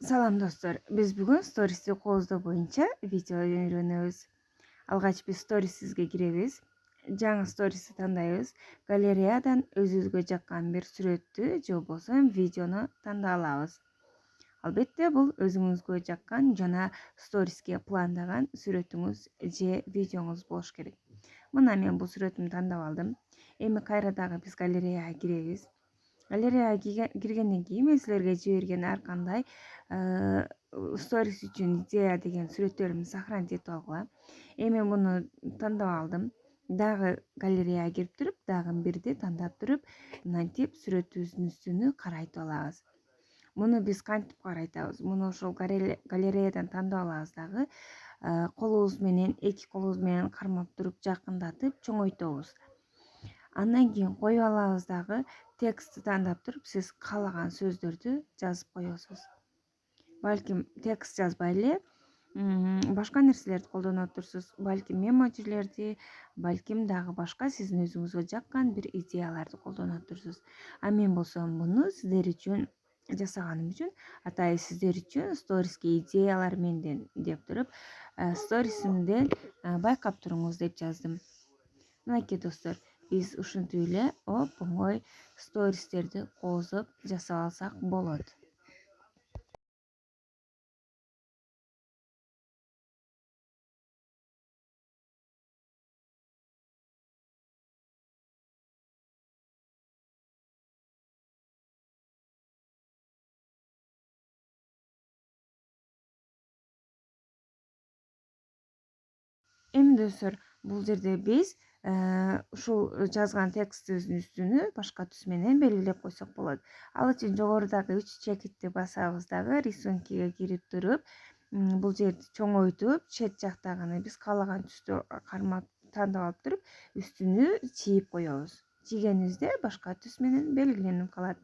Салам достор, биз бүгүн стористи кооздоо боюнча видео үйрөнөбүз. Алгач биз сторисибизге киребиз. Жаңы стористи тандайбыз. Галереядан өзүбүзгө жаккан бир сүрөттү же болбосо видеону тандап алабыз. Албетте бул өзүңүзгө жаккан жана сториске пландаган сүрөтүңүз же видеоңуз болуш керек. Мына мен бул сүрөтүмдү тандап алдым. Эми кайра дагы биз галереяга киребиз. Галереяга киргенден кийин мен силерге жиберген ар кандай сторис үчүн идея деген сүрөттөрүмдү сохранить этип алгыла. Эми муну тандап алдым. Дагы галереяга кирип туруп, дагы бирди тандап туруп, мынтип сүрөтүбүздүн үстүнү карайтып алабыз. Муну биз кантип карайтабыз? Муну ошол галереядан тандап алабыз дагы колубуз менен, эки колубуз менен кармап туруп, жакындатып чоңойтобуз. Андан кийин коюп алабыз дагы текстти тандап туруп, сиз каалаган сөздөрдү жазып коесуз. Балким текст жазбай эле башка нерселерди колдонуп турсуз. Балким эможилерди, балким дагы башка сиздин өзүңүзгө жаккан бир идеяларды колдонуп турсуз. А мен болсо муну сиздер үчүн жасаганым үчүн атайын сиздер үчүн сториске идеялар менден деп туруп, сторисимден байкап туруңуз деп жаздым. Мынакей достор, биз ушинтип эле оп-оңой стористерди кооздоп жасап алсак болот. Эми достор, бул жерде биз ушул жазган текстибиздин үстүнү башка түс менен белгилеп койсок болот. Ал үчүн жогорудагы 3 чекитти басабыз дагы рисункиге кирип туруп, бул жерди чоңойтуп, чет жактагыны биз каалаган түстү кармап тандап алып туруп, үстүнү чийип коебуз. Чийгенибизде башка түс менен белгиленип калат.